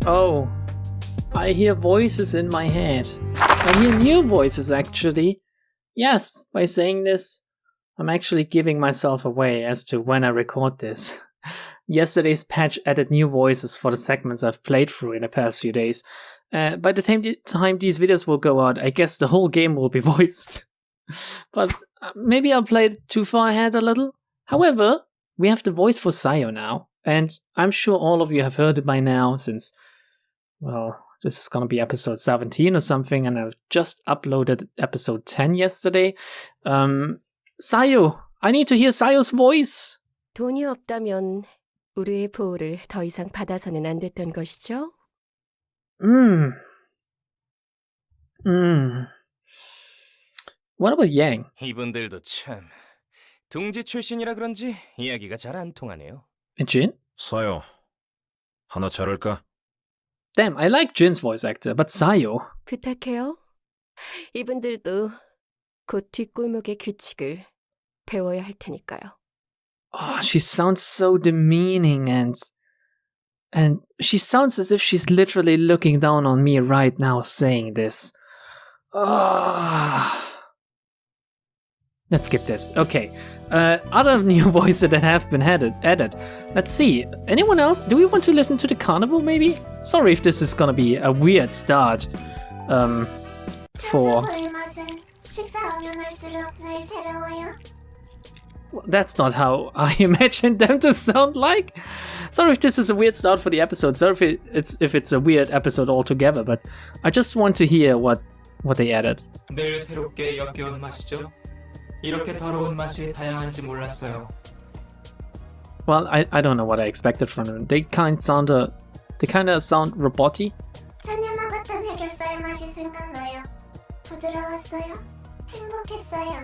Oh, I hear voices in my head. I hear new voices actually. Yes, by saying this, I'm actually giving myself away as to when I record this. Yesterday's patch added new voices for the segments I've played through in the past few days. By the time these videos will go out, I guess the whole game will be voiced. But maybe I'll play it too far ahead a little. However, we have the voice for Sayo now, and I'm sure all of you have heard it by now since, well, this is gonna be episode 17 or something, and I've just uploaded episode 10 yesterday. Sayo! I need to hear Sayo's voice! 돈이 없다면 우리의 보호를 더 이상 받아서는 안 됐던 것이죠? What about Yang? 이분들도 참 둥지 출신이라 그런지 이야기가 잘 안 통하네요. And Jin? 사요, 하나 자를까? Damn, I like Jin's voice actor, but Sayo? 부탁해요. 이분들도 곧 뒷골목의 규칙을 배워야 할 테니까요. Oh, she sounds so demeaning and she sounds as if she's literally looking down on me right now saying this. Let's skip this. Okay. Other new voices that have been added. Let's see. Anyone else? Do we want to listen to the carnival maybe? Sorry if this is gonna be a weird start. For... That's not how I imagined them to sound like. Sorry if this is a weird start for the episode. Sorry if it's a weird episode altogether, but I just want to hear what they added. 늘 새롭게 엮여온 맛이죠. 이렇게 더러운 맛이 다양한지 몰랐어요. Well, I don't know what I expected from them. They kind of sound robot-y. 전혀 먹었던 해결사의 맛이 생각나요. 부드러웠어요. 행복했어요.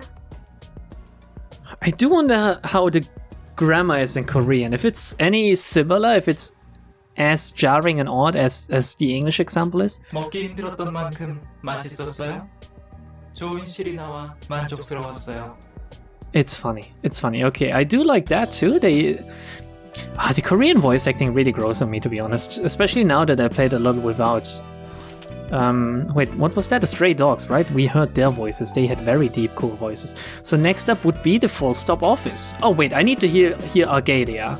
I do wonder how the grammar is in Korean. If it's any similar, if it's as jarring and odd as the English example is. 먹기 힘들었던 만큼 맛있었어요. 좋은 실이 나와 만족스러웠어요. It's funny. It's funny. Okay, I do like that too. The Korean voice acting really grows on me, to be honest. Especially now that I played a lot without. Wait, what was that? The Stray Dogs, right? We heard their voices. They had very deep, cool voices. So next up would be the Full Stop Office. Oh wait, I need to hear Arcadia.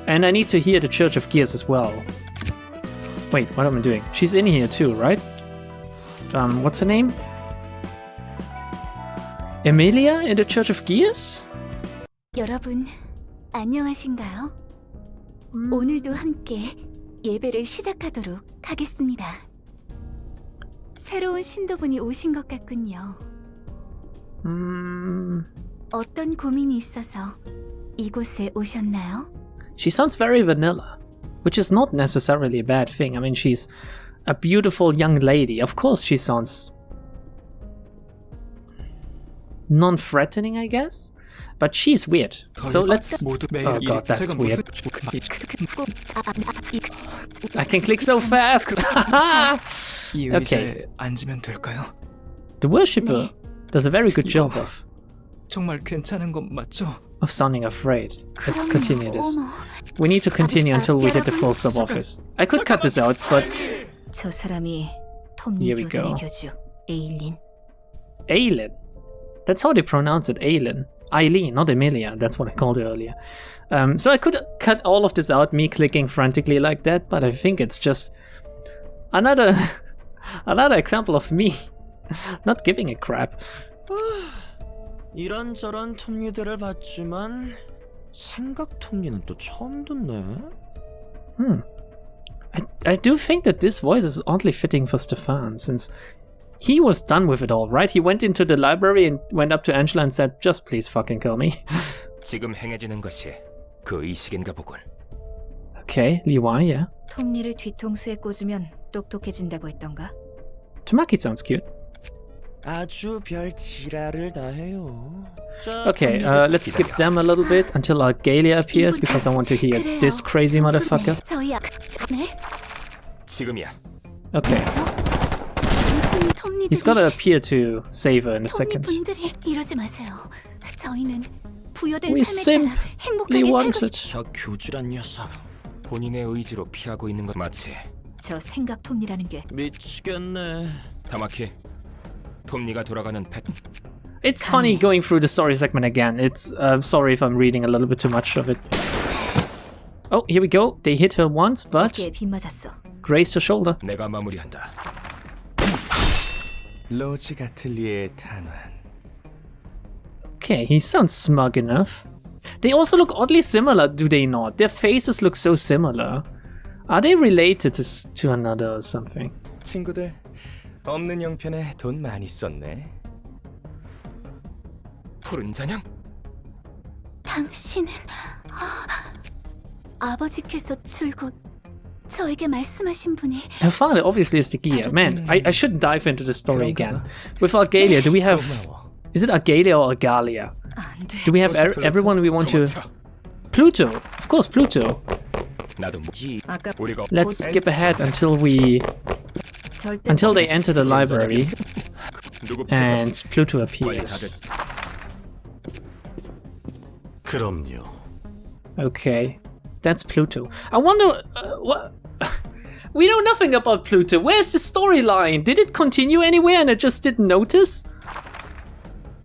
And I need to hear the Church of Gears as well. Wait, what am I doing? She's in here too, right? What's her name? Emilia in the Church of Gears? 여러분, 안녕하신가요? 오늘도 함께 예배를 시작하도록 하겠습니다. 새로운 신도분이 오신 것 같군요. 어떤 고민이 있어서 이곳에 오셨나요? She sounds very vanilla, which is not necessarily a bad thing. I mean, she's a beautiful young lady. Of course she sounds non-threatening, I guess? But she's weird. So let's... Oh god, that's weird. I can click so fast! Okay. The worshipper does a very good job of sounding afraid. Let's continue this. We need to continue until we hit the Full Stop Office. I could cut this out, but... Here we go. Aylin. That's how they pronounce it, Aylin. Eileen, not Emilia, that's what I called her earlier. So I could cut all of this out, me clicking frantically like that, but I think it's just another example of me not giving a crap. 이런저런 톱니들을 봤지만 생각 톱니는 또 처음 듣네. I do think that this voice is oddly fitting for Stefan, since he was done with it all, right? He went into the library and went up to Angela and said, just please fucking kill me. 지금 행해지는 것이 그 의식인가 보군. Okay, Liwai, yeah. 톱니를 뒤통수에 꽂으면 똑똑해진다고 했던가? Tamaki sounds cute. 아주 별 지랄을 다 해요. Okay, let's skip them a little bit until Argalia appears because I want to hear this crazy motherfucker. 지금이야. Okay. He's gotta appear to save her in a second. We simply wanted. 저 교주란 녀석. 본인의 의지로 피하고 있는 것 마치 저 생각 톱니라는 게 미치겠네. 타마키, 톱니가 돌아가는 패턴. It's funny going through the story segment again. It's sorry if I'm reading a little bit too much of it. Oh, here we go. They hit her once, but 어깨에 빗 맞았어. grazed her shoulder. 내가 마무리한다. 로즈 가틀리의 탄환. Okay, he sounds smug enough. They also look oddly similar, do they not? Their faces look so similar. Are they related to another or something? 친구들, 없는 형편에 돈 많이 썼네. 푸른 잔향? 당신은 아버지께서 줄곧 저에게 말씀하신 분이 Her father obviously is the gear. Man, I shouldn't dive into the story again. With Argalia, do we have... Is it Argalia or Argalia? 안 돼. Do we have everyone we want to... Pluto! Of course, Pluto. 아까 Let's skip ahead until they enter the library and Pluto appears. 그럼요. Okay, that's Pluto. I wonder what. We know nothing about Pluto. Where's the storyline? Did it continue anywhere and I just didn't notice?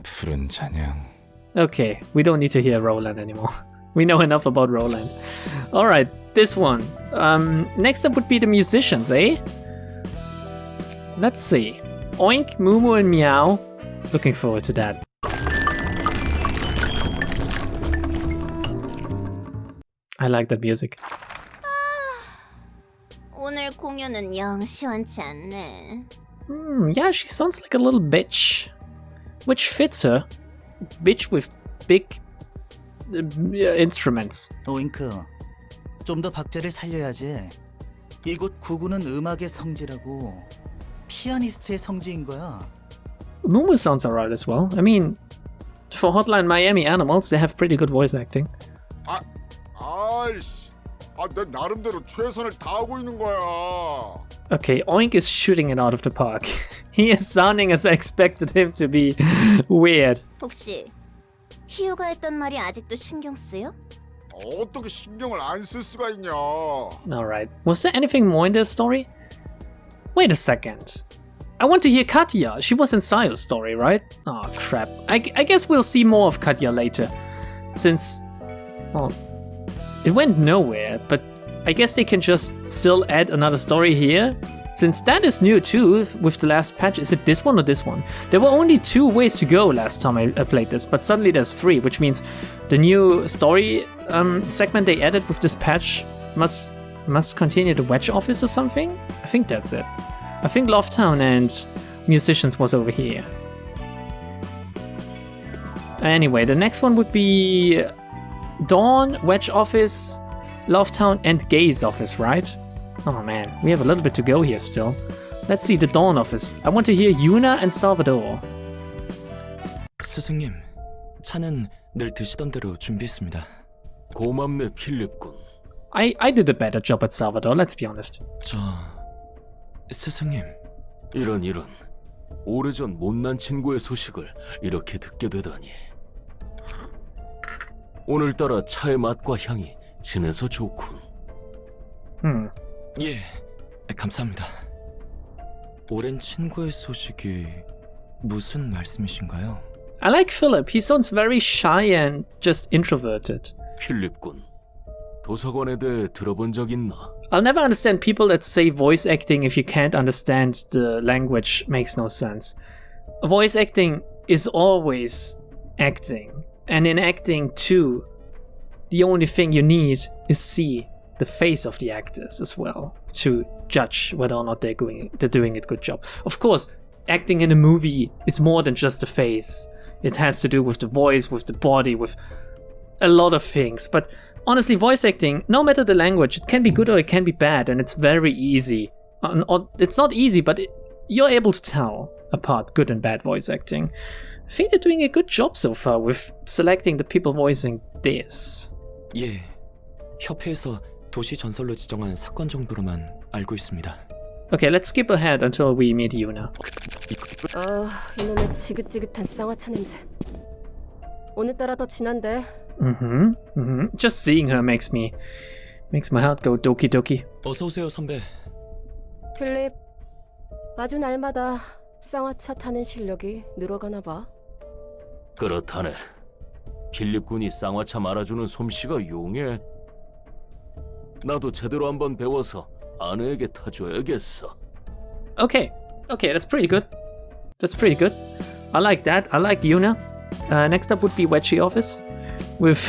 푸른 잔향. Okay, we don't need to hear Roland anymore. We know enough about Roland. Alright, this one. Next up would be the musicians, eh? Let's see. Oink, Moo and Meow. Looking forward to that. I like that music. 오늘 공연은 영 시원치 않네. Yeah, she sounds like a little bitch. Which fits her. Bitch with big instruments. 오잉크, 좀 더 박자를 살려야지. 이곳 구구는 음악의 성지라고 피아니스트의 성지인 거야. Mumu sounds alright as well. I mean, for Hotline Miami Animals, they have pretty good voice acting. 아이씨, 내 나름대로 최선을 다하고 있는 거야. Okay, Oink is shooting it out of the park. He is sounding as I expected him to be weird. 혹시 희우가 했던 말이 아직도 신경 쓰여? 어떻게 신경을 안 쓸 수가 있냐? Alright, was there anything more in the story? Wait a second. I want to hear Katya. She was in Sayo's story, right? Oh crap. I guess we'll see more of Katya later. Since, well, it went nowhere, but I guess they can just still add another story here. Since that is new too, with the last patch. Is it this one or this one? There were only 2 ways to go last time I played this, but suddenly there's 3, which means the new story segment they added with this patch must continue the Wedge office or something? I think that's it. I think LOVETOWN and musicians was over here. Anyway, the next one would be Dawn, Wedge office, LOVETOWN and Gaze office, right? Oh man, we have a little bit to go here still. Let's see the Dawn office. I want to hear Yuna and Salvador. 스승님, 차는 늘 드시던 대로 준비했습니다. 고맙네, 필립군. I did a better job at Salvador, let's be honest. 스승님. 이런. 오래전 못난 친구의 소식을 이렇게 듣게 되다니. 오늘따라 차의 맛과 향이 진해서 좋군. 예, 감사합니다. 오랜 친구의 소식이 무슨 말씀이신가요? I like Philip. He sounds very shy and just introverted. 필립군, 도서관에 대해 들어본 적 있나? I'll never understand people that say voice acting if you can't understand the language. Makes no sense. Voice acting is always acting. And in acting too, the only thing you need is see the face of the actors as well to judge whether or not they're doing a good job. Of course, acting in a movie is more than just the face. It has to do with the voice, with the body, with a lot of things. But honestly, voice acting, no matter the language, it can be good or it can be bad, and it's very easy. It's not easy, but you're able to tell apart good and bad voice acting. I think they're doing a good job so far with selecting the people voicing this. 예, 협회에서 도시 전설로 지정한 사건 정도로만 알고 있습니다. Okay, let's skip ahead until we meet Yuna. 이놈의 지긋지긋한 쌍화차 냄새. 오늘따라 더 진한데. Just seeing her makes my heart go doki doki. 어서 오세요, 선배. 필립, 아주 날마다 쌍화차 타는 실력이 늘어가나 봐. 그렇다네. 필립 군이 쌍화차 말아주는 솜씨가 용해. 나도 제대로 한번 배워서 아내에게 타줘야겠어. Okay, okay, that's pretty good. That's pretty good. I like that. I like Yuna. Next up would be Wedgie Office with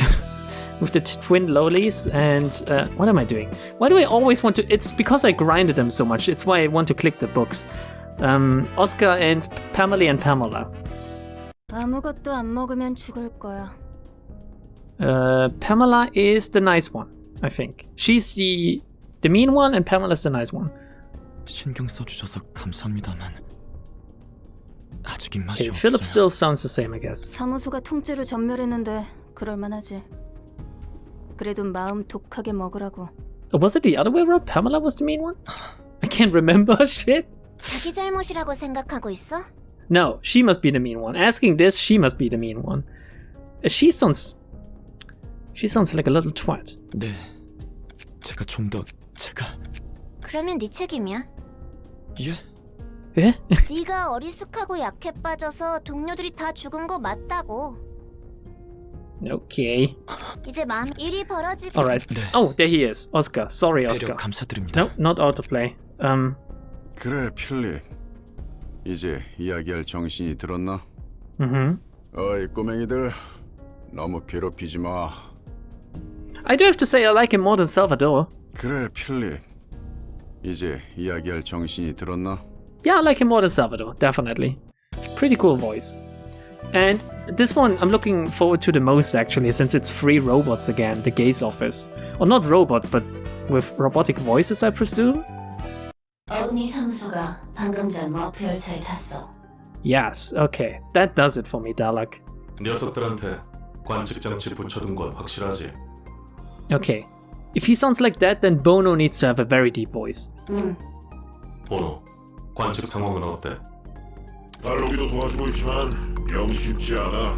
with the twin lowlies. And what am I doing? Why do I always want to? It's because I grinded them so much. It's why I want to click the books. Oscar and Pamela. 아무것도 안 먹으면 죽을 거야. Pamela is the nice one, I think. She's the mean one, and Pamela's the nice one. 신경 써주셔서 감사합니다만 아직 입맛이 Okay, 없어요. Philip still sounds the same, I guess. 사무소가 통째로 전멸했는데 그럴만하지. 그래도 마음 독하게 먹으라고. Was it the other way around? Pamela was the mean one? I can't remember. Shit. 자기 잘못이라고 생각하고 있어? No, she must be the mean one. Asking this, she must be the mean one. She sounds like a little twat. 네, 제가 좀 더 그러면 네 책임이야. 예? Eh? 네가 어리숙하고 약해 빠져서 동료들이 다 죽은 거 맞다고. Okay. 이제 마음 일이 벌어지고. Alright. 네. Oh, there he is. Oscar. Sorry, 배려 Oscar. 감사드립니다. No, not autoplay. 그래 필립. 이제 이야기할 정신이 들었나? 어이 꼬맹이들 너무 괴롭히지 마. I do have to say I like him more than Salvador. 그래 필립. 이제 이야기할 정신이 들었나? Yeah, I like him more than Salvador, definitely. Pretty cool voice. And this one I'm looking forward to the most actually, since it's free robots again, the gaze office. Or not robots, but with robotic voices, I presume? 언니 사무소가 방금 전 워프 열차에 탔어. Yes, okay. That does it for me, Dalek. 녀석들한테 관측 장치 붙여둔 건 확실하지? Okay. If he sounds like that, then Bono needs to have a very deep voice. 보노, 관측 상황은 어때? 달로기도 도와주고 있지만 영 쉽지 않아.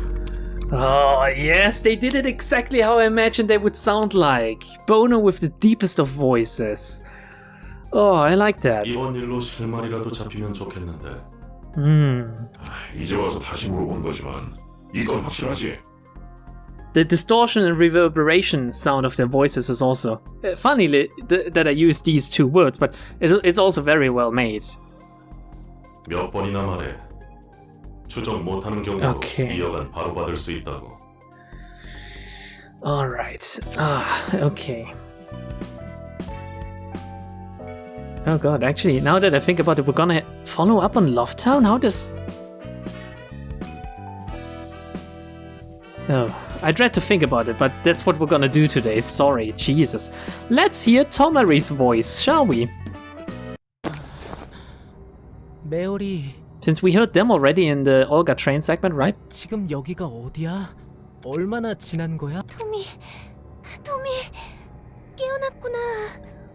Oh, yes, they did it exactly how I imagined they would sound like. Bono with the deepest of voices. Oh, I like that. 이번 일로 실마리라도 잡히면 좋겠는데. 이제 와서 다시 물어본 거지만 이건 확실하지. The distortion and reverberation sound of their voices is also funny that I use these two words, but it's also very well made. 몇 번이나 말해. 추적 못하는 경우로 Okay. 이어간 바로 받을 수 있다고. Alright. Okay. Oh god, actually, now that I think about it, we're gonna follow up on LOVETOWN? How does... Oh, I dread to think about it, but that's what we're gonna do today. Sorry, Jesus. Let's hear Tomarry's voice, shall we? 메어리, Since we heard them already in the Olga train segment, right? 지금 여기가 어디야? 얼마나 지난 거야? 토미, 깨어났구나.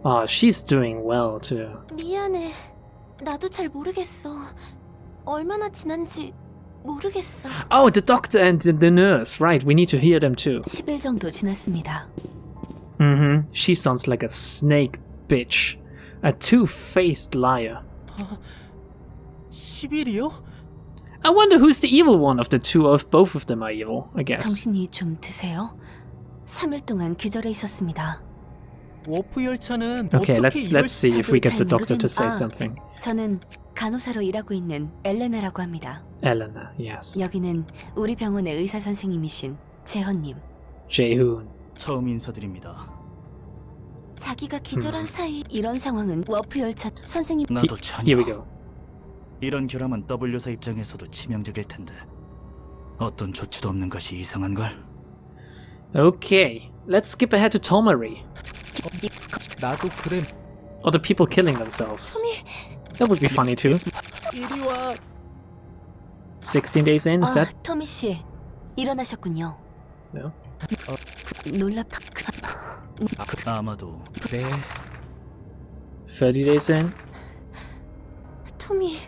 Oh, she's doing well too. 미안해. 나도 잘 모르겠어. 얼마나 지난지 모르겠어. Oh, the doctor and the nurse, right? We need to hear them too. 10일 정도 지났습니다. She sounds like a snake bitch. A two-faced liar. 10일이요? I wonder who's the evil one of the two, or if both of them are evil, I guess. 정신이 좀 드세요? 3일 동안 기절해 있었습니다. 워프 열차는 Okay, 어떻게 let's see if we get the 저도 doctor to say 잘 something. 저는 간호사로 일하고 있는 엘레나라고 합니다. Elena, yes. 여기는 우리 병원의 의사 선생님이신 재헌님. Jaehoon. 처음 인사드립니다. 자기가 기절한 사이 이런 상황은 워프 열차 선생님. 나도 Here we 전혀. go. 이런 결함은 W사 입장에서도 치명적일 텐데 어떤 조치도 없는 것이 이상한 걸. Okay, let's skip ahead to Tomarry. 나도 그래. Or the people killing themselves. That would be funny too. 이리 와. 16 days in, is that? 토미 씨 일어나셨군요. No. 놀랍. 아마도 네. 30 days in? 토미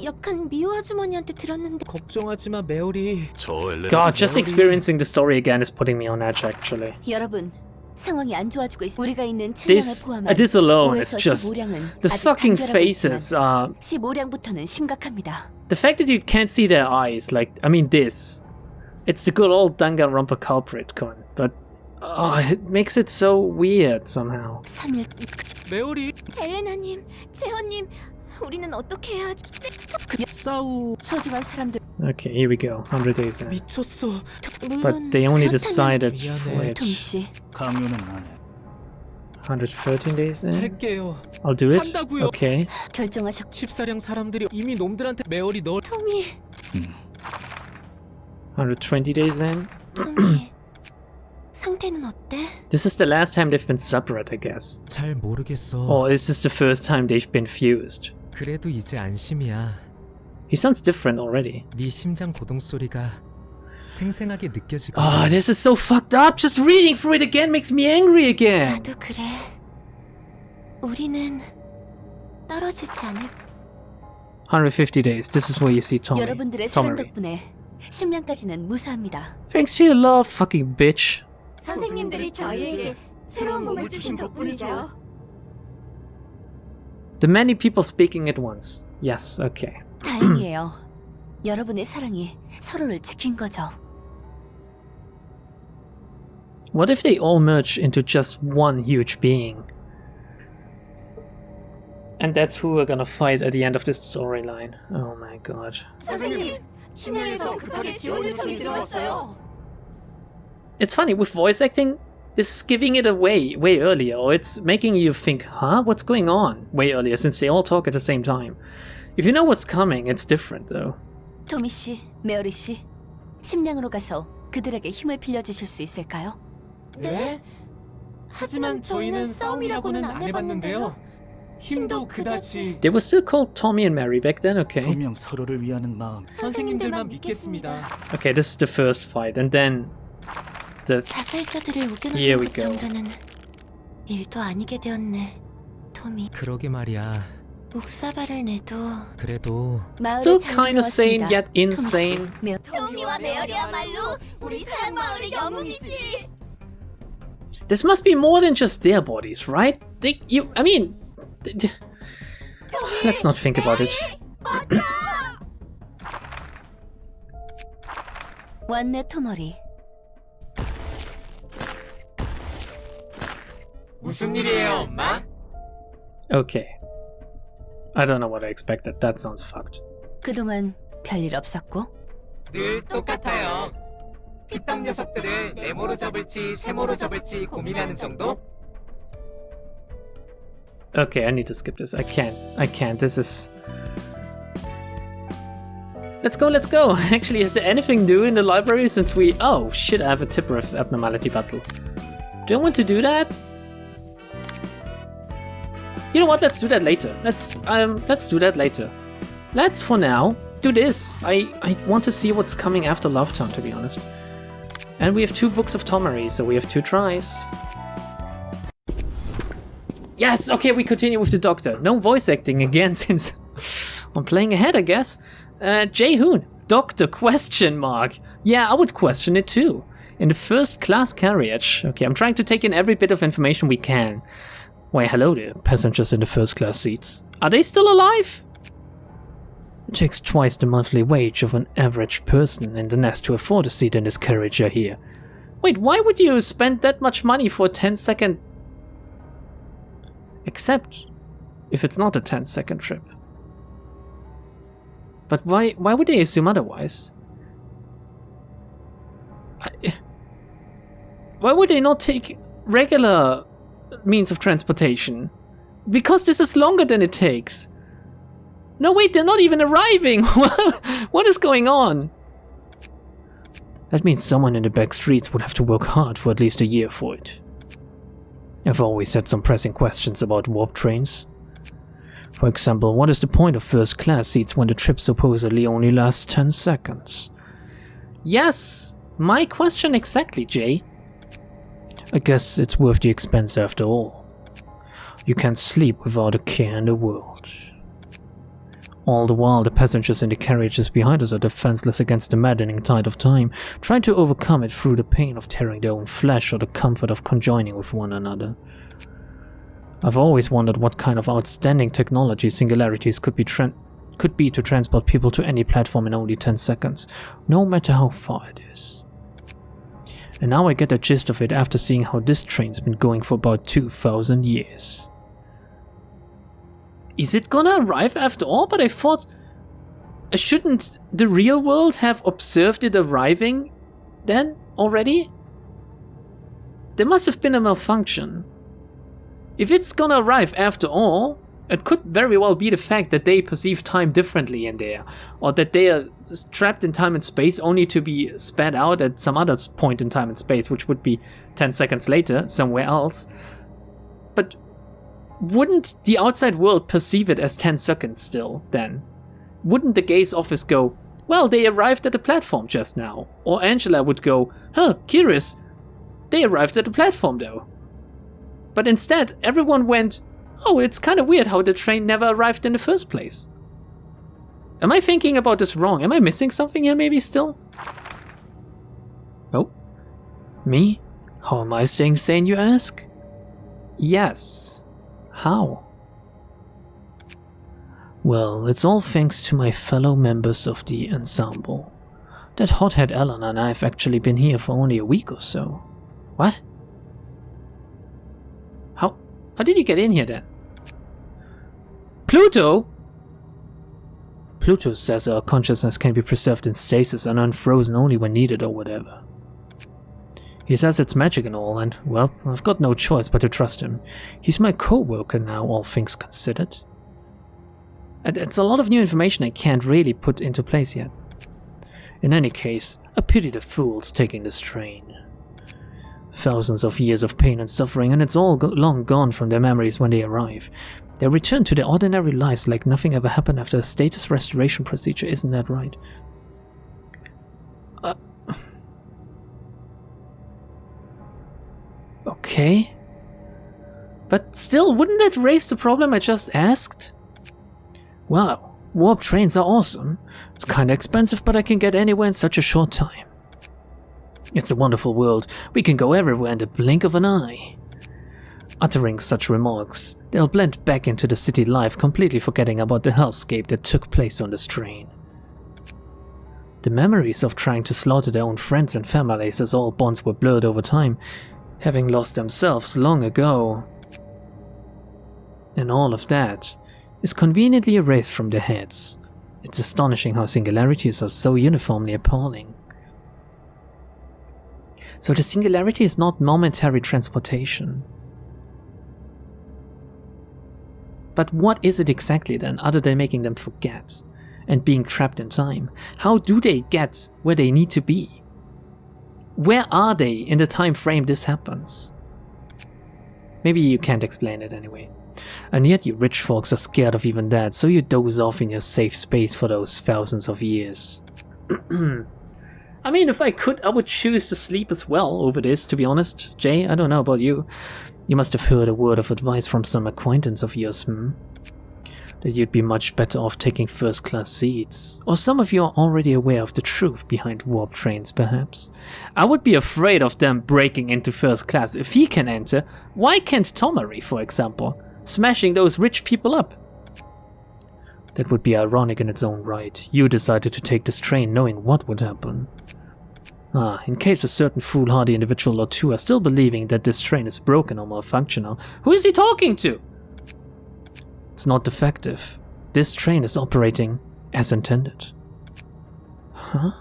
역한 미호 아주머니한테 들었는데. 걱정하지 마, 메어리. 저 엘레나. God, just experiencing the story again is putting me on edge actually. 여러분 상황이 안 좋아지고 있어. 우리가 있는 7량을 포함한 this alone is 5에서 just 15량은 the 아직 fucking 단결하고 faces. 있지만 15량부터는 심각합니다. The fact that you can't see their eyes, like, I mean, it's the good old Danganronpa culprit con, but it makes it so weird somehow. 3일 메오리 엘레나님, 재현님, 우리는 어떻게 해야 싸우 소중한 사람들 Okay, here we go. 100 days in. 미쳤어. But they only decided for 미안해. it. 톰씨 강요는 안 해. 113 days in. 할게요. I'll do it. 한다고요. Okay. 결정하셨. 14량 사람들이 이미 놈들한테 메오리 너 톰이, 120 days in. 톰이 상태는 어때? This is the last time they've been separate, I guess. 잘 모르겠어. Or is this the first time they've been fused? 그래도 이제 안심이야. He sounds different already. 네 심장 고동 소리가 생생하게 느껴지고. Ah, this is so fucked up. Just reading through it again makes me angry again. 나도 그래. 우리는 떨어지지 않을. 150 days. This is where you see Tommy. 여러분들의 사랑 Tomarry. 덕분에 10량까지는 무사합니다. Thanks to your love, fucking bitch. 선생님들이 저희에게 새로운 몸을 주신 덕분이죠. The many people speaking at once. Yes, okay. 다행이에요. 여러분의 사랑이 서로를 지킨 거죠. What if they all merge into just one huge being? And that's who we're gonna fight at the end of this storyline. Oh my god. 선생님, 심야에서 급하게 지원 요청이 들어왔어요. It's funny, with voice acting, this is giving it away way earlier, or it's making you think, huh, what's going on? Way earlier, since they all talk at the same time. If you know what's coming, it's different though. 토미 씨, 메어리 씨, 심량으로 가서 그들에게 힘을 빌려주실 수 있을까요? 네? 하지만 저희는 싸움이라고는 안 해봤는데요. 힘도 그다지. They were still called Tommy and Mary back then, okay? 분명 서로를 위하는 마음. 선생님들만 믿겠습니다. Okay, this is the first fight, and then the 자살자들을 Here we 우겨넣는 것 go. 정도는 일도 아니게 되었네. 토미, 그러게 말이야. 목사발을 내도 그래도 still kind of sane yet insane. 토미와 메어리야말로 우리 사랑 마을의 영웅이지. This must be more than just their bodies, right? Let's not think about it. 왔네 토머리. 무슨 일이에요, 엄마? Okay. I don't know what I expected. That sounds fucked. 그동안 별일 없었고 늘 똑같아요. 피땀 녀석들을 네모로 접을지 세모로 접을지 고민하는 정도? Okay, I need to skip this. I can't. This is... Let's go. Actually, is there anything new in the library since we... Oh, shit, I have a tipper of abnormality battle. Do I want to do that? You know what? Let's do that later. Let's do that later. Let's, for now, do this. I want to see what's coming after LOVETOWN, to be honest. And we have 2 books of Tomarry, so we have 2 tries. Yes! Okay, we continue with the Doctor. No voice acting again since I'm playing ahead, I guess. Jae-hoon. Doctor question mark. Yeah, I would question it too. In the first class carriage. Okay, I'm trying to take in every bit of information we can. Why, hello there, passengers in the first class seats. Are they still alive? It takes twice the monthly wage of an average person in the nest to afford a seat in this carriage, I hear. Wait, why would you spend that much money for a 10-second... Except if it's not a 10-second trip. But why would they assume otherwise? Why would they not take regular means of transportation? Because this is longer than it takes. No, wait, they're not even arriving! What is going on? That means someone in the back streets would have to work hard for at least a year for it. I've always had some pressing questions about warp trains. For example, what is the point of first class seats when the trip supposedly only lasts 10 seconds? Yes! My question exactly, Jay. I guess it's worth the expense after all. You can't sleep without a care in the world. All the while, the passengers in the carriages behind us are defenseless against the maddening tide of time, trying to overcome it through the pain of tearing their own flesh or the comfort of conjoining with one another. I've always wondered what kind of outstanding technology singularities could be to transport people to any platform in only 10 seconds, no matter how far it is. And now I get the gist of it after seeing how this train's been going for about 2,000 years. Is it gonna arrive after all? But I thought, shouldn't the real world have observed it arriving then already? There must have been a malfunction. If it's gonna arrive after all, it could very well be the fact that they perceive time differently in there, or that they are just trapped in time and space only to be spat out at some other point in time and space, which would be 10 seconds later, somewhere else. But wouldn't the outside world perceive it as 10 seconds still, then? Wouldn't the gaze office go, well, they arrived at the platform just now? Or Angela would go, huh, curious, they arrived at the platform though. But instead, everyone went, oh, it's kind of weird how the train never arrived in the first place. Am I thinking about this wrong? Am I missing something here maybe still? Oh? Me? How am I staying sane, you ask? Yes. How? Well, it's all thanks to my fellow members of the ensemble. That hothead Eleanor and I have actually been here for only a week or so. What? How did you get in here then? Pluto? Pluto says our consciousness can be preserved in stasis and unfrozen only when needed or whatever. He says it's magic and all, and, well, I've got no choice but to trust him. He's my co-worker now, all things considered. And it's a lot of new information I can't really put into place yet. In any case, I pity the fools taking this train. Thousands of years of pain and suffering, and it's all long gone from their memories when they arrive. They return to their ordinary lives like nothing ever happened after a status restoration procedure, isn't that right? Okay. But still, wouldn't that raise the problem I just asked? Wow, warp trains are awesome. It's kinda expensive, but I can get anywhere in such a short time. It's a wonderful world. We can go everywhere in the blink of an eye. Uttering such remarks, they'll blend back into the city life, completely forgetting about the hellscape that took place on this train. The memories of trying to slaughter their own friends and families as all bonds were blurred over time, having lost themselves long ago. And all of that is conveniently erased from their heads. It's astonishing how singularities are so uniformly appalling. So the singularity is not momentary transportation. But what is it exactly then, other than making them forget and being trapped in time? How do they get where they need to be? Where are they in the time frame this happens? Maybe you can't explain it anyway. And yet you rich folks are scared of even that, so you doze off in your safe space for those thousands of years. I mean, if I could, I would choose to sleep as well over this, to be honest. Jay, I don't know about you. You must have heard a word of advice from some acquaintance of yours, that you'd be much better off taking first-class seats. Or some of you are already aware of the truth behind warp trains, perhaps. I would be afraid of them breaking into first class. If he can enter, why can't Tomarry, for example? Smashing those rich people up. That would be ironic in its own right. You decided to take this train knowing what would happen. In case a certain foolhardy individual or two are still believing that this train is broken or malfunctional, who is he talking to? It's not defective. This train is operating as intended. Huh?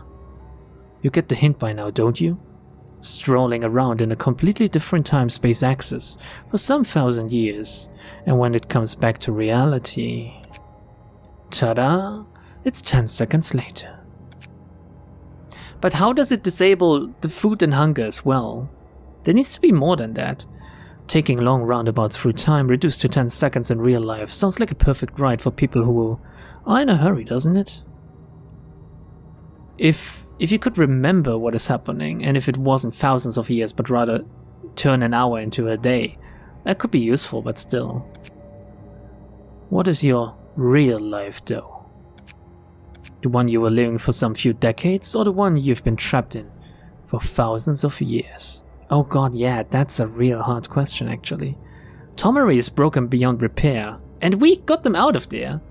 You get the hint by now, don't you? Strolling around in a completely different time-space axis for some thousand years, and when it comes back to reality... Ta-da! It's 10 seconds later. But how does it disable the food and hunger as well? There needs to be more than that. Taking long roundabouts through time reduced to 10 seconds in real life sounds like a perfect ride for people who are in a hurry, doesn't it? If you could remember what is happening, and if it wasn't thousands of years but rather turn an hour into a day, that could be useful, but still. What is your real life though? The one you were living for some few decades, or the one you've been trapped in for thousands of years? Oh god, yeah, that's a real hard question actually. Tomarry is broken beyond repair, and we got them out of there.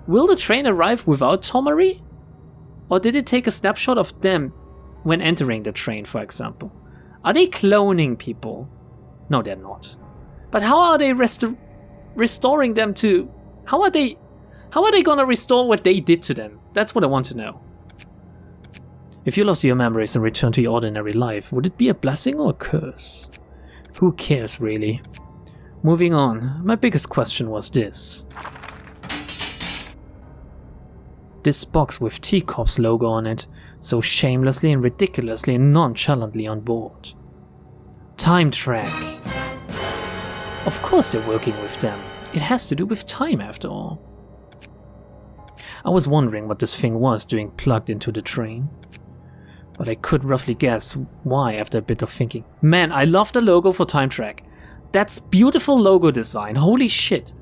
Will the train arrive without Tomarry? Or did it take a snapshot of them when entering the train, for example? Are they cloning people? No, they're not. But how are they restoring them to... How are they gonna restore what they did to them? That's what I want to know. If you lost your memories and returned to your ordinary life, would it be a blessing or a curse? Who cares, really? Moving on, my biggest question was this. This box with T-Corp's logo on it, so shamelessly and ridiculously and nonchalantly on board. Time track. Of course they're working with them. It has to do with time after all. I was wondering what this thing was doing plugged into the train. But I could roughly guess why after a bit of thinking. Man, I love the logo for Time Track. That's beautiful logo design, holy shit.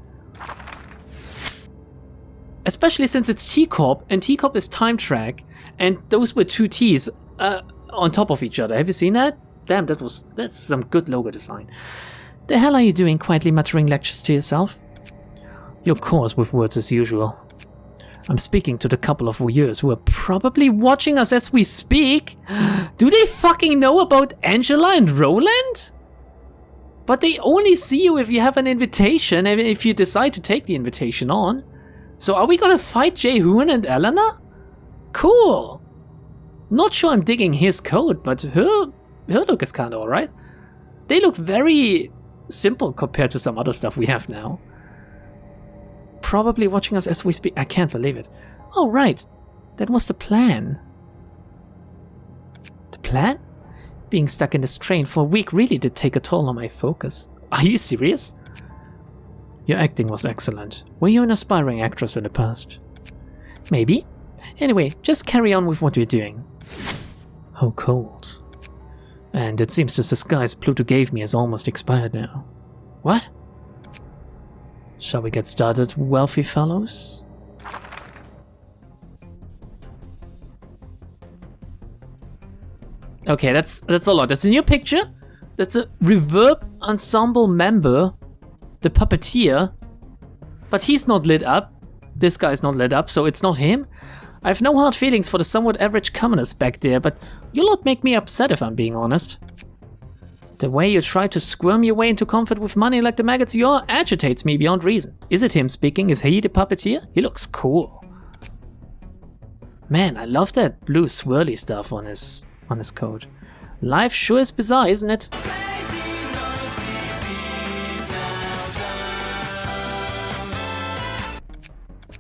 Especially since it's T-Corp, and T-Corp is Time Track, and those were two T's on top of each other. Have you seen that? Damn, that's some good logo design. The hell are you doing, quietly muttering lectures to yourself? You're coarse with words as usual. I'm speaking to the couple of voyeurs who are probably watching us as we speak. Do they fucking know about Angela and Roland? But they only see you if you have an invitation, and if you decide to take the invitation on. So are we gonna fight Jae-hoon and Elena? Cool! Not sure I'm digging his code, but her look is kinda alright. They look very simple compared to some other stuff we have now. Probably watching us as we speak. I can't believe it. Oh, right. That was the plan. The plan? Being stuck in this train for a week really did take a toll on my focus. Are you serious? Your acting was excellent. Were you an aspiring actress in the past? Maybe. Anyway, just carry on with what you're doing. How cold. And it seems the disguise Pluto gave me is almost expired now. What? Shall we get started, wealthy fellows? Okay, that's a lot. That's a new picture. That's a Reverb ensemble member, the Puppeteer. But he's not lit up. This guy's not lit up, so it's not him. I have no hard feelings for the somewhat average commoners back there, but you'll not make me upset if I'm being honest. The way you try to squirm your way into comfort with money like the maggots you are agitates me beyond reason. Is it him speaking? Is he the Puppeteer? He looks cool. Man, I love that blue swirly stuff on his coat. Life sure is bizarre, isn't it?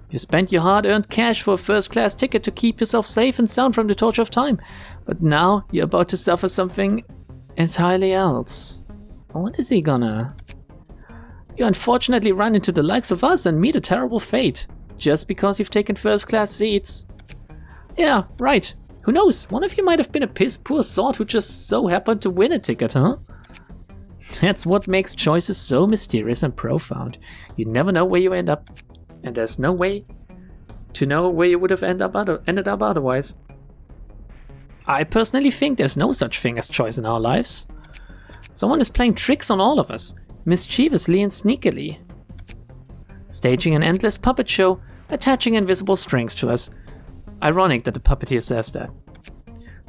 You spent your hard-earned cash for a first-class ticket to keep yourself safe and sound from the torture of time. But now you're about to suffer something entirely else. What is he gonna... You unfortunately run into the likes of us and meet a terrible fate. Just because you've taken first-class seats. Yeah, right. Who knows? One of you might have been a piss-poor sort who just so happened to win a ticket, huh? That's what makes choices so mysterious and profound. You never know where you end up. And there's no way to know where you would have ended up otherwise. I personally think there's no such thing as choice in our lives. Someone is playing tricks on all of us, mischievously and sneakily. Staging an endless puppet show, attaching invisible strings to us. Ironic that the Puppeteer says that.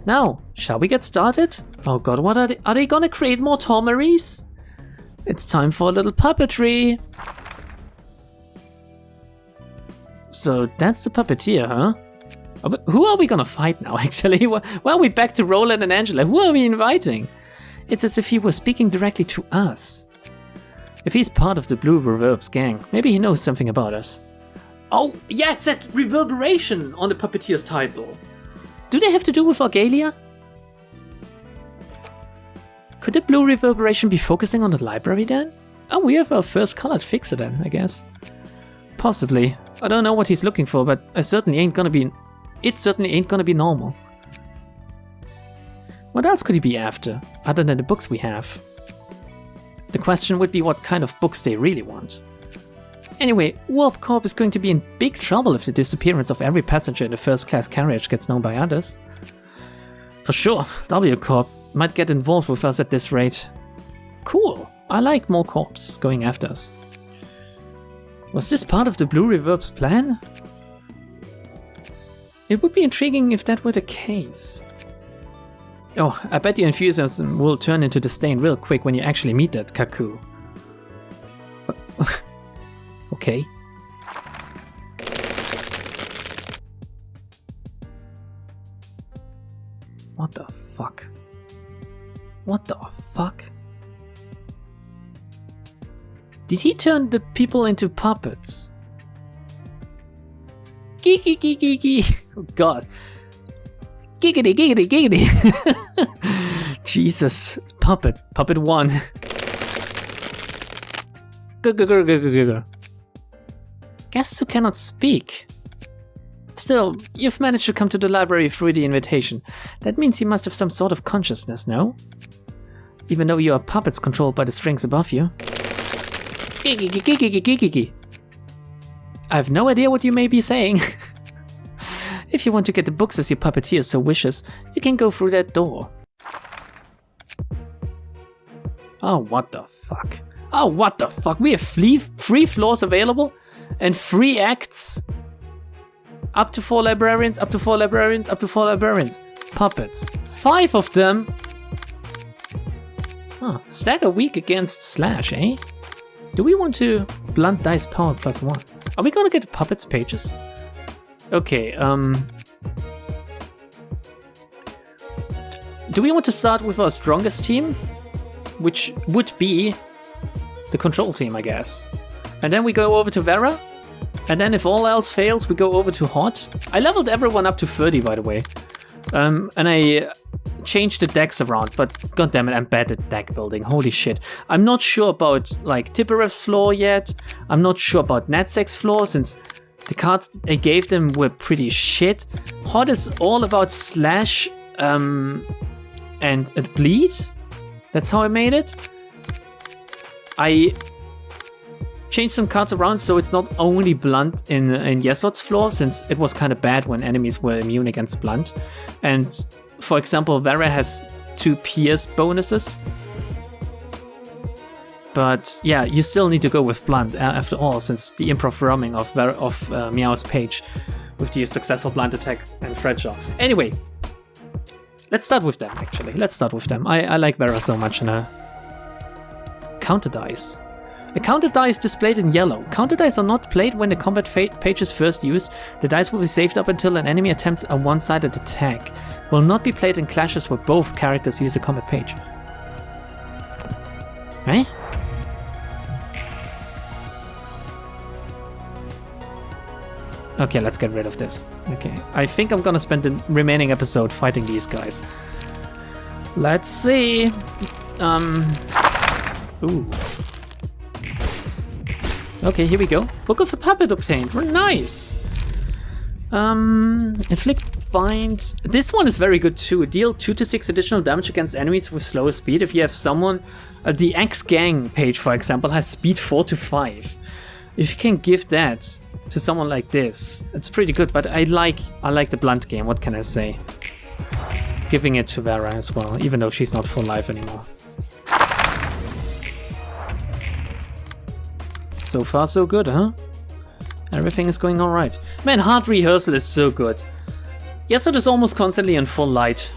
Now, shall we get started? Oh god, what are they gonna create more Tomarrys? It's time for a little puppetry. So that's the Puppeteer, huh? Who are we gonna fight now, actually? Well, are we back to Roland and Angela? Who are we inviting? It's as if he were speaking directly to us. If he's part of the Blue Reverb's gang, maybe he knows something about us. Oh, yeah, it's that reverberation on the Puppeteer's title. Do they have to do with Argalia? Could the Blue Reverberation be focusing on the library then? Oh, we have our first colored fixer then, I guess. Possibly. I don't know what he's looking for, but it certainly ain't gonna be normal. What else could he be after, other than the books we have? The question would be what kind of books they really want. Anyway, Warp Corp is going to be in big trouble if the disappearance of every passenger in the first-class carriage gets known by others. For sure, W Corp might get involved with us at this rate. Cool, I like more corps going after us. Was this part of the Blue Reverb's plan? It would be intriguing if that were the case. Oh, I bet your enthusiasm will turn into disdain real quick when you actually meet that Kaku. Okay. What the fuck? What the fuck? Did he turn the people into puppets? Geeky geeky geeky. Oh god. Giggity giggity giggity. Jesus. Puppet. Puppet 1. Guests who cannot speak. Still, you've managed to come to the library through the invitation. That means you must have some sort of consciousness, no? Even though you are puppets controlled by the strings above you. I have no idea what you may be saying. If you want to get the books as your puppeteer so wishes, you can go through that door. Oh, what the fuck? Oh, what the fuck? We have free floors available? And 3 acts? Up to 4 librarians, up to 4 librarians, up to 4 librarians. Puppets. 5 of them? Huh. Stagger weak against Slash, eh? Do we want to blunt dice power +1? Are we gonna get puppets pages? Okay, do we want to start with our strongest team? Which would be the control team, I guess. And then we go over to Vera. And then if all else fails, we go over to Hot. I leveled everyone up to 30, by the way. And I changed the decks around, but goddammit, I'm bad at deck building. Holy shit. I'm not sure about, like, Tipperev's floor yet. I'm not sure about Natsek's floor, since the cards I gave them were pretty shit. Hot is all about Slash and Bleed. That's how I made it. I changed some cards around so it's not only Blunt in Yesod's floor, since it was kind of bad when enemies were immune against Blunt. And for example, Vera has 2 Pierce bonuses. But yeah, you still need to go with Blunt after all, since the improv roaming of Meow's page with the successful Blunt attack and Fragile. Anyway, let's start with them actually. Let's start with them. I like Vera so much in a counter dice. A counter die is displayed in yellow. Counter dice are not played when the combat page is first used. The dice will be saved up until an enemy attempts a one-sided attack. Will not be played in clashes where both characters use a combat page. Right? Okay, let's get rid of this. Okay, I think I'm gonna spend the remaining episode fighting these guys. Let's see. Ooh. Okay, here we go. Book of a Puppet obtained. Nice! Inflict Bind. This one is very good too. Deal 2 to 6 additional damage against enemies with slower speed. If you have someone... the X-Gang page, for example, has speed 4 to 5. If you can give that to someone like this, it's pretty good, but I like the Blunt game, what can I say? Giving it to Vera as well, even though she's not full life anymore. So far so good, huh? Everything is going alright. Man, Hard Rehearsal is so good. Yes, it is almost constantly in full light.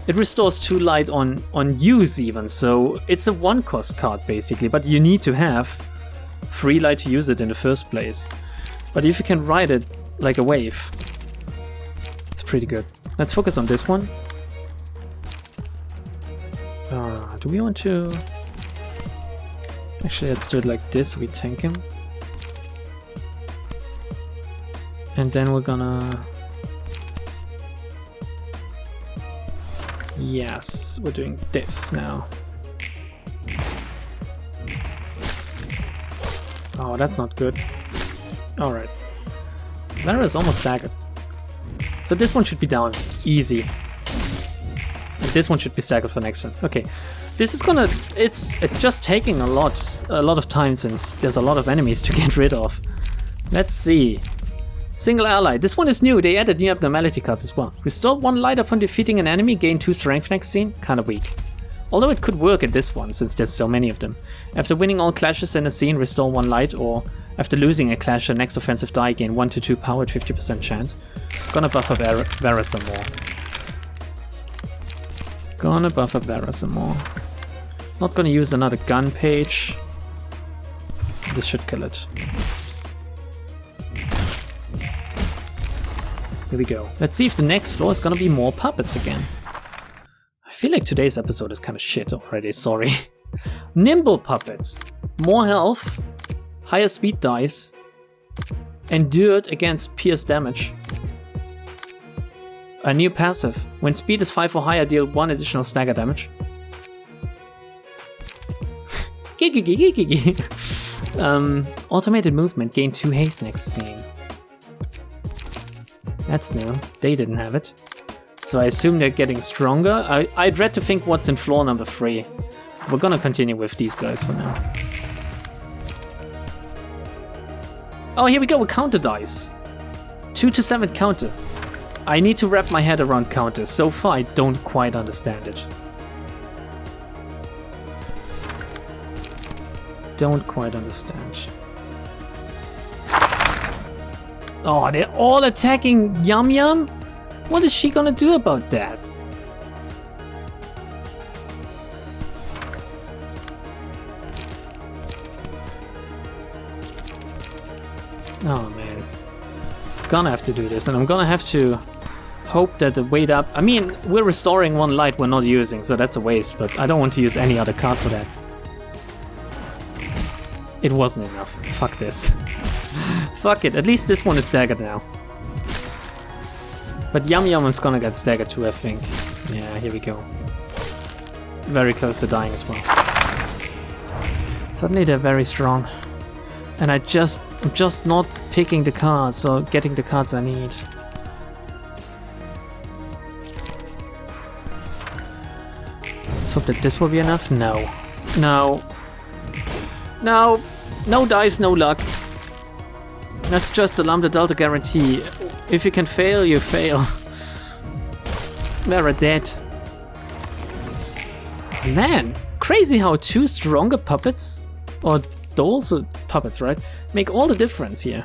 It restores 2 light on use even, so it's a 1-cost card basically, but you need to have 3 light to use it in the first place. But if you can ride it like a wave, it's pretty good. Let's focus on this one. Do we want to... Actually, let's do it like this, we tank him. And then we're gonna... Yes, we're doing this now. Oh, that's not good. Alright. Vera is almost staggered. So this one should be down. Easy. And this one should be staggered for next turn. Okay. This is gonna... It's just taking a lot of time since there's a lot of enemies to get rid of. Let's see. Single ally. This one is new. They added new abnormality cards as well. Restore 1 light upon defeating an enemy. Gain 2 strength next scene. Kinda weak. Although it could work at this one since there's so many of them. After winning all clashes in a scene, restore 1 light, or after losing a clash, the next offensive die gain 1 to 2 power at 50% chance. Gonna buff up Vera some more. Gonna buff up Vera some more. Not gonna use another gun page. This should kill it. Here we go. Let's see if the next floor is gonna be more puppets again. I feel like today's episode is kind of shit already, sorry. Nimble puppet. More health. Higher speed dice. Endured against pierce damage. A new passive. When speed is 5 or higher, deal 1 additional stagger damage. Automated movement. Gain 2 haste next scene. That's new. They didn't have it. So I assume they're getting stronger. I dread to think what's in floor number 3. We're gonna continue with these guys for now. Oh, here we go with counter dice. 2 to 7 counter. I need to wrap my head around counters. So far, I don't quite understand it. Don't quite understand. Oh, they're all attacking Yum Yum? What is she gonna do about that? Oh man. Gonna have to do this, and I'm gonna have to hope that the weight up... I mean, we're restoring 1 light we're not using, so that's a waste, but I don't want to use any other card for that. It wasn't enough. Fuck this. Fuck it, at least this one is staggered now. But Yum Yum is gonna get staggered too, I think. Yeah, here we go. Very close to dying as well. Suddenly they're very strong. And I'm just not picking the cards or getting the cards I need. Let's hope that this will be enough. No. No. No. No dice, no luck. That's just a lambda delta guarantee. If you can fail, you fail. They're dead. Man, crazy how 2 stronger puppets, or dolls, or puppets, right, make all the difference here.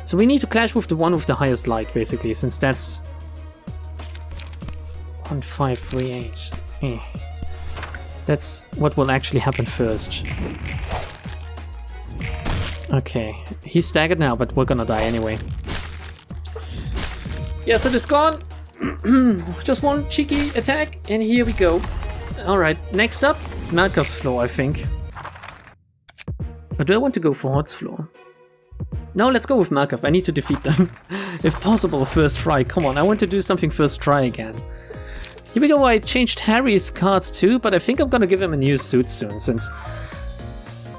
So we need to clash with the one with the highest light, basically, since that's 1538. That's what will actually happen first. Okay, he's staggered now, but we're gonna die anyway. Yes, it is gone! Just one cheeky attack, and here we go. Alright, next up, Malkov's floor, I think. Or do I want to go for Hot's floor? No, let's go with Malkov. I need to defeat them. If possible, first try. Come on, I want to do something first try again. Here we go, I changed Harry's cards too, but I think I'm gonna give him a new suit soon, since...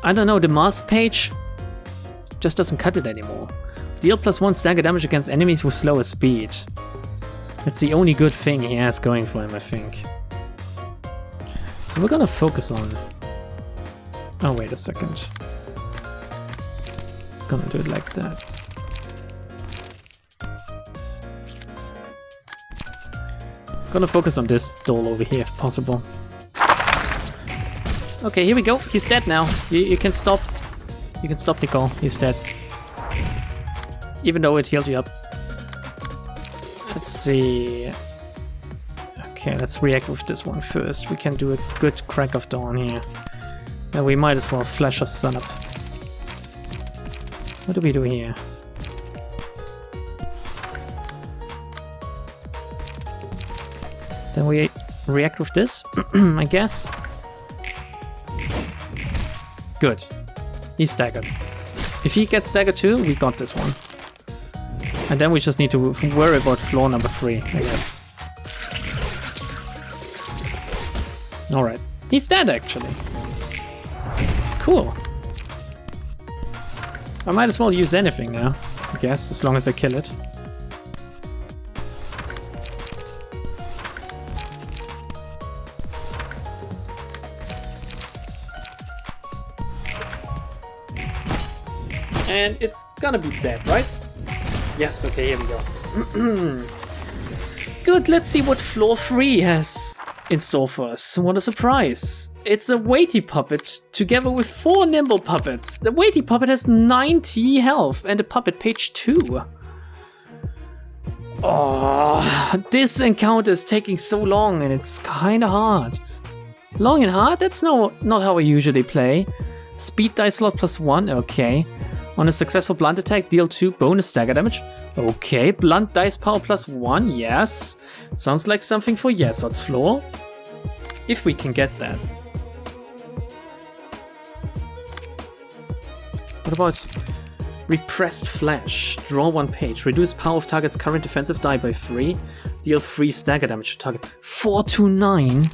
I don't know, the mask page just doesn't cut it anymore. Deal +1 stagger damage against enemies with slower speed. That's the only good thing he has going for him, I think. So we're gonna focus on... Oh, wait a second. Gonna do it like that. Gonna focus on this doll over here if possible. Okay, here we go. He's dead now. You can stop. You can stop Nicole. He's dead. Even though it healed you up. Let's see. Okay, let's react with this one first. We can do a good crack of dawn here. And we might as well flash our sun up. What do we do here? Then we react with this, I guess. Good. He's staggered. If he gets staggered too, we got this one. And then we just need to worry about floor number 3, I guess. Alright. He's dead, actually. Cool. I might as well use anything now, I guess, as long as I kill it. And it's gonna be dead, right? Yes, okay, here we go. Good, let's see what floor 3 has in store for us. What a surprise. It's a weighty puppet together with 4 nimble puppets. The weighty puppet has 90 health and a puppet page 2. Oh, this encounter is taking so long and it's kinda hard. Long and hard? That's not how I usually play. Speed dice slot +1, okay. On a successful blunt attack, deal 2 bonus stagger damage. Okay, blunt dice power +1, yes. Sounds like something for Yesod's floor. If we can get that. What about Repressed Flash? Draw 1 page. Reduce power of target's current defensive die by 3. Deal 3 stagger damage to target. 429?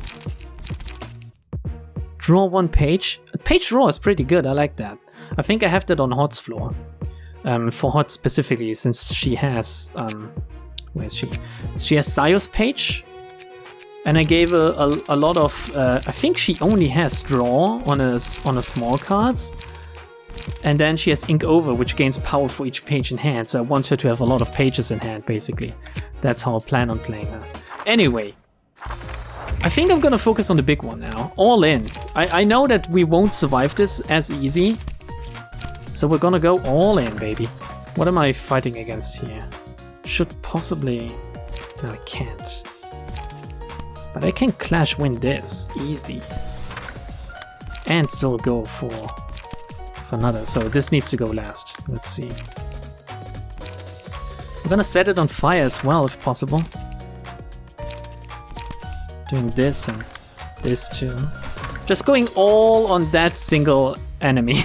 Draw 1 page. Page draw is pretty good, I like that. I think I have that on Hot's floor. For Hot specifically, since she has... where is she? She has Zio's page. And I gave her a lot of... I think she only has draw on a small cards. And then she has Ink Over, which gains power for each page in hand. So I want her to have a lot of pages in hand, basically. That's how I plan on playing her. Anyway. I think I'm gonna focus on the big one now. All in. I know that we won't survive this as easy. So we're gonna go all in, baby. What am I fighting against here? Should possibly... No, I can't. But I can clash win this. Easy. And still go for another. So this needs to go last. Let's see. I'm gonna set it on fire as well, if possible. Doing this and this too. Just going all on that single enemy.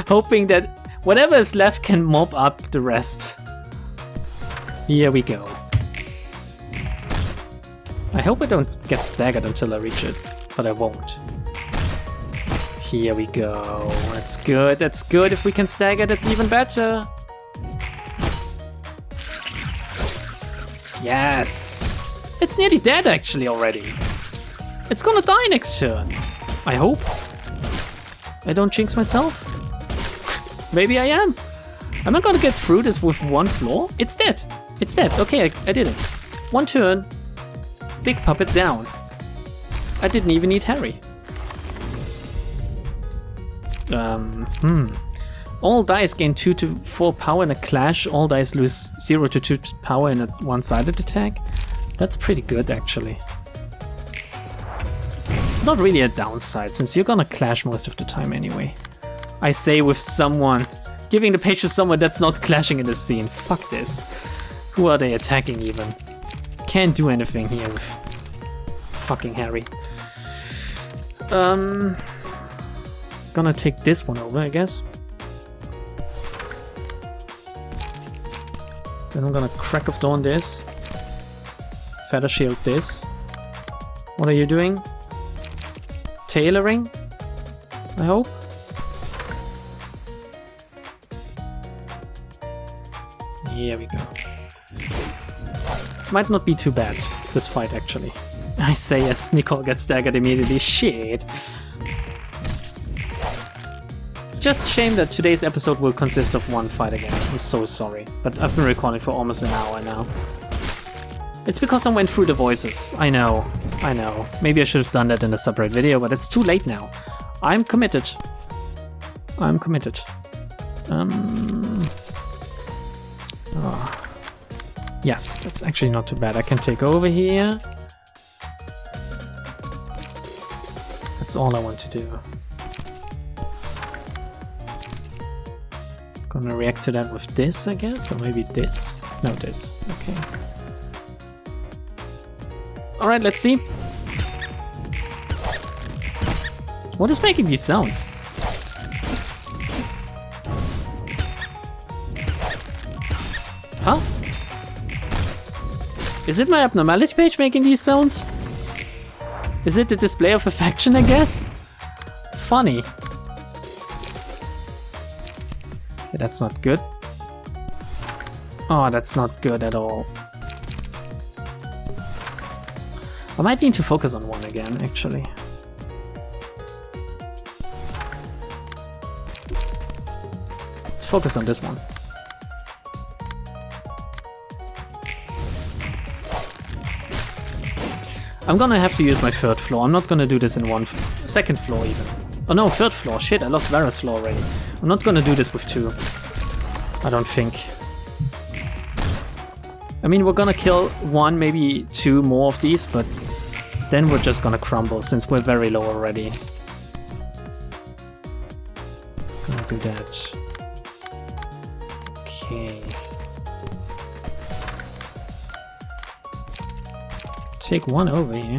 Hoping that whatever is left can mop up the rest. Here we go. I hope I don't get staggered until I reach it, but I won't. Here we go. That's good, that's good. If we can stagger, that's even better. Yes! It's nearly dead actually already. It's gonna die next turn. I hope. I don't jinx myself. Maybe I am. Am I gonna get through this with 1 floor? It's dead. It's dead. Okay, I did it. 1 turn. Big puppet down. I didn't even need Harry. All dice gain 2 to 4 power in a clash. All dice lose 0 to 2 power in a one-sided attack. That's pretty good, actually. It's not really a downside, since you're gonna clash most of the time anyway. I say with someone, giving the page to someone that's not clashing in the scene. Fuck this. Who are they attacking even? Can't do anything here with fucking Harry. Gonna take this one over, I guess. Then I'm gonna Crack of Dawn this. Feather Shield this. What are you doing? Tailoring? I hope? Here we go. Might not be too bad, this fight actually. I say as Nicole gets staggered immediately. Shit. It's just a shame that today's episode will consist of 1 fight again. I'm so sorry. But I've been recording for almost an hour now. It's because I went through the voices. I know. Maybe I should have done that in a separate video, but it's too late now. I'm committed. I'm committed. Yes, that's actually not too bad. I can take over here. That's all I want to do. Gonna react to that with this, I guess, or maybe this? No, this. Okay. Alright, let's see. What is making these sounds? Huh? Is it my abnormality page making these sounds? Is it the display of affection, I guess? Funny. Yeah, that's not good. Oh, that's not good at all. I might need to focus on one again, actually. focus on this one. I'm gonna have to use my third floor. I'm not gonna do this in second floor even. Oh no, third floor. Shit, I lost Vera's floor already. I'm not gonna do this with 2. I don't think. I mean, we're gonna kill 1, maybe 2 more of these, but then we're just gonna crumble since we're very low already. Gonna do that. Okay. Take 1 over here.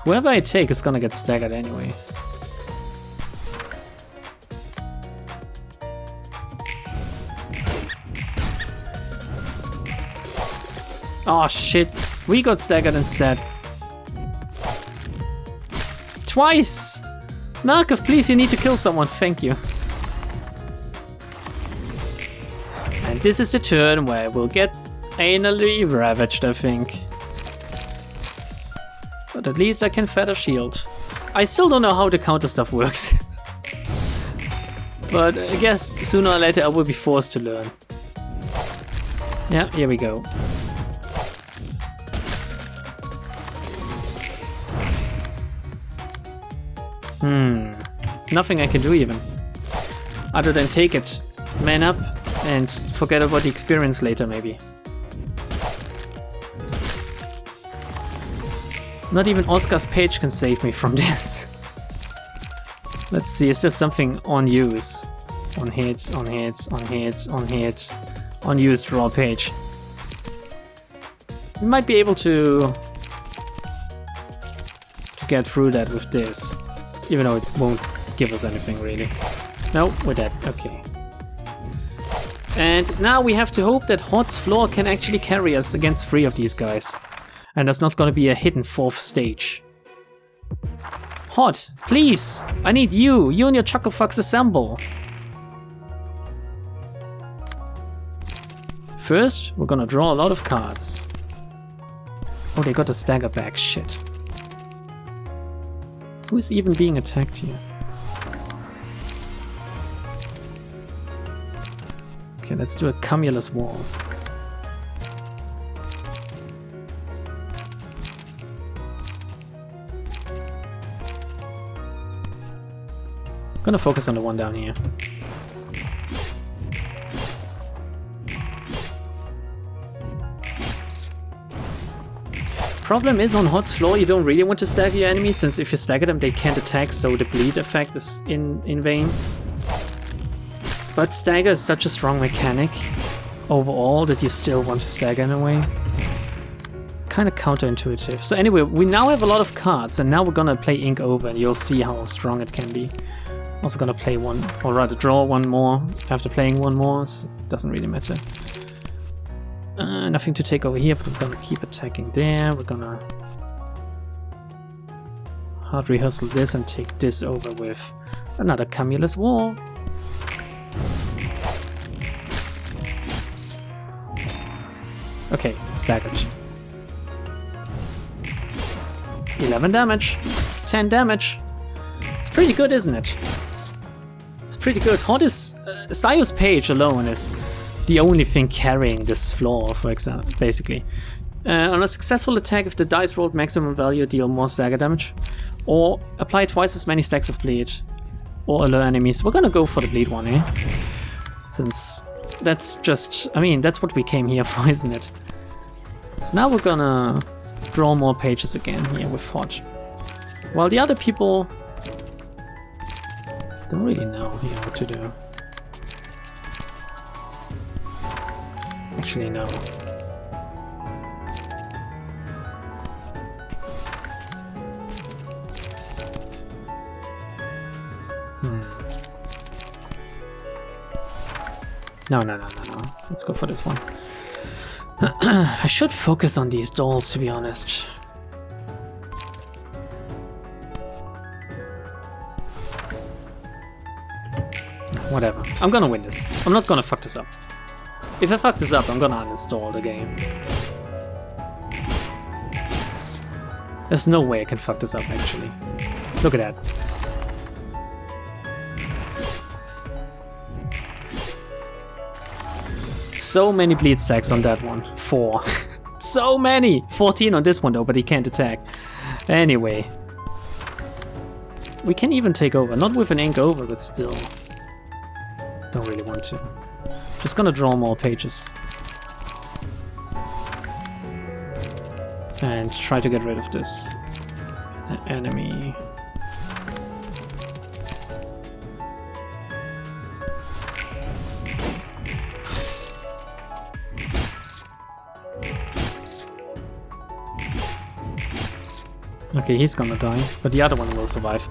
Whoever I take is gonna get staggered anyway. Oh shit, we got staggered instead. Twice! Markov, please, you need to kill someone, thank you. And this is the turn where we'll get anally ravaged, I think. But at least I can feather shield. I still don't know how the counter stuff works. But I guess sooner or later I will be forced to learn. Yeah, here we go. Nothing I can do even. Other than take it, man up, and forget about the experience later maybe. Not even Oscar's page can save me from this. Let's see, is there something on use? On hits, on hits, on hits, on hits. On use draw page. We might be able to get through that with this. Even though it won't give us anything really. No, we're dead. Okay. And now we have to hope that Hot's floor can actually carry us against 3 of these guys. And there's not gonna be a hidden 4th stage. Hot, please! I need you! You and your Chucklefucks assemble! First, we're gonna draw a lot of cards. Oh, they got a stagger back. Shit. Who's even being attacked here? Okay, let's do a Cumulus wall. Gonna focus on the one down here. Problem is, on Hot's floor you don't really want to stagger your enemies, since if you stagger them they can't attack, so the bleed effect is in vain. But stagger is such a strong mechanic overall that you still want to stagger in a way. It's kind of counterintuitive. So anyway, we now have a lot of cards, and now we're gonna play ink over and you'll see how strong it can be. Also gonna play one, or rather draw one more after playing one more, so it doesn't really matter. Nothing to take over here, but we're gonna keep attacking there. We're gonna hard rehearsal this and take this over with another Cumulus wall. Okay, staggered. 11 damage, 10 damage. It's pretty good, isn't it? It's pretty good. Hot is Sayu's page alone is the only thing carrying this floor, for example, basically. On a successful attack, if the dice rolled maximum value, deal more stagger damage. Or apply twice as many stacks of bleed. Or allure enemies. We're gonna go for the bleed one here. Since that's just, I mean, that's what we came here for, isn't it? So now we're gonna draw more pages again here with Hot. While the other people don't really know here what to do. Actually, no. No. Let's go for this one. I should focus on these dolls, to be honest. Whatever. I'm gonna win this. I'm not gonna fuck this up. If I fuck this up, I'm gonna uninstall the game. There's no way I can fuck this up, actually. Look at that. So many bleed stacks on that one. 4. So many! 14 on this one though, but he can't attack. Anyway. We can even take over. Not with an ink over, but still. Don't really want to. Just gonna draw more pages. And try to get rid of this enemy. Okay, he's gonna die, but the other one will survive.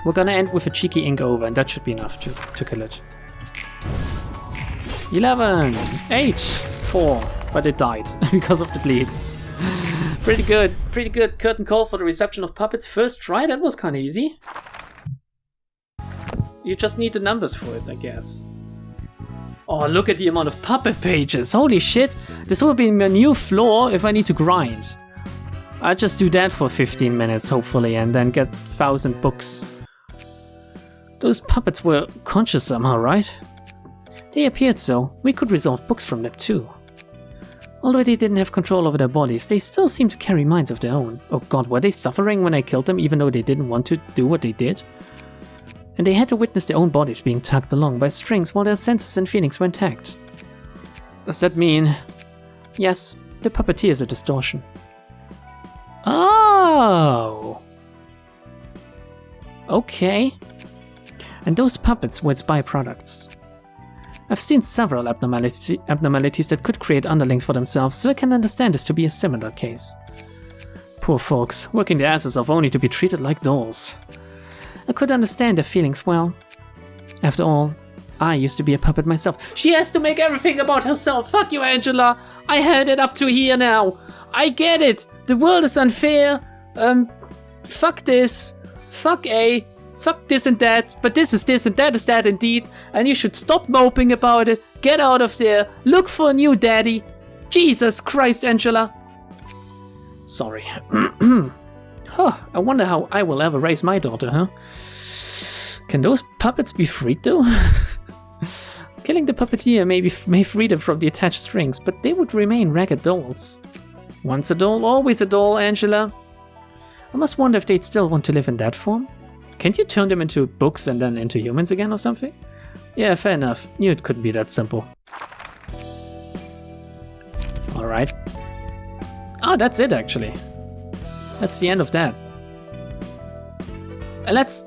We're gonna end with a cheeky ink over, and that should be enough to kill it. 11, 8, 4, but it died because of the bleed. Pretty good, pretty good. Curtain call for the reception of puppets. First try, that was kind of easy. You just need the numbers for it, I guess. Oh, look at the amount of puppet pages. Holy shit. This will be my new floor if I need to grind. I'll just do that for 15 minutes, hopefully, and then get 1,000 books. Those puppets were conscious somehow, right? They appeared so. We could resolve books from them too. Although they didn't have control over their bodies, they still seemed to carry minds of their own. Oh god, were they suffering when I killed them even though they didn't want to do what they did? And they had to witness their own bodies being tugged along by strings while their senses and feelings were intact. Does that mean... Yes, the puppeteer is a distortion. Oh! Okay. And those puppets were its byproducts. I've seen several abnormalities that could create underlings for themselves, so I can understand this to be a similar case. Poor folks, working their asses off only to be treated like dolls. I could understand their feelings well. After all, I used to be a puppet myself. She has to make everything about herself. Fuck you, Angela. I had it up to here now. I get it. The world is unfair. Fuck this. Fuck A. Fuck this and that. But this is this and that is that indeed. And you should stop moping about it. Get out of there. Look for a new daddy. Jesus Christ, Angela. Sorry. Huh, I wonder how I will ever raise my daughter, huh? Can those puppets be freed though? Killing the puppeteer may free them from the attached strings, but they would remain ragged dolls. Once a doll, always a doll, Angela. I must wonder if they'd still want to live in that form. Can't you turn them into books and then into humans again or something? Yeah, fair enough. Knew it couldn't be that simple. Alright. Ah, that's it actually. That's the end of that. Let's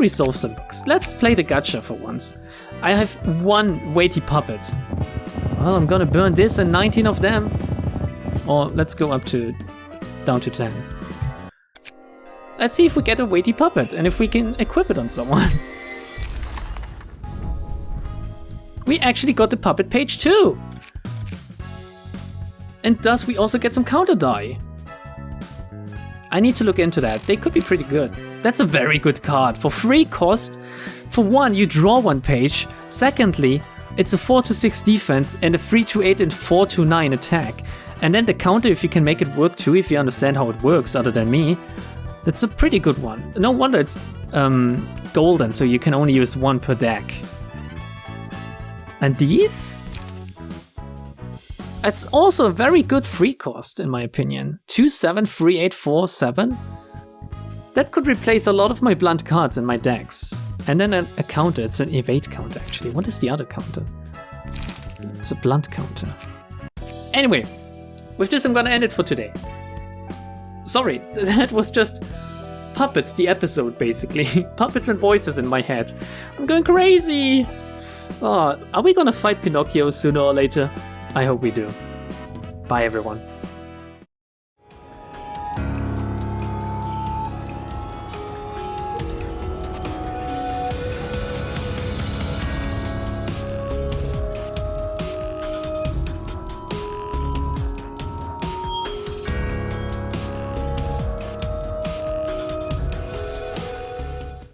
resolve some books. Let's play the gacha for once. I have one weighty puppet. Well, I'm gonna burn this and 19 of them. Or let's go down to 10. Let's see if we get a weighty puppet and if we can equip it on someone. We actually got the puppet page too. And thus we also get some counter die. I need to look into that. They could be pretty good. That's a very good card. For free cost, for one, you draw one page. Secondly, it's a 4-6 defense and a 3-8 and 4-9 attack. And then the counter, if you can make it work too, if you understand how it works other than me. That's a pretty good one. No wonder it's golden, so you can only use one per deck. And these? It's also a very good free cost, in my opinion. 2-7, 3-8, 4-7. That could replace a lot of my blunt cards in my decks. And then a counter, it's an evade counter actually. What is the other counter? It's a blunt counter. Anyway, with this I'm gonna end it for today. Sorry, that was just Puppets, the episode basically. Puppets and voices in my head. I'm going crazy! Oh, are we gonna fight Pinocchio sooner or later? I hope we do. Bye everyone.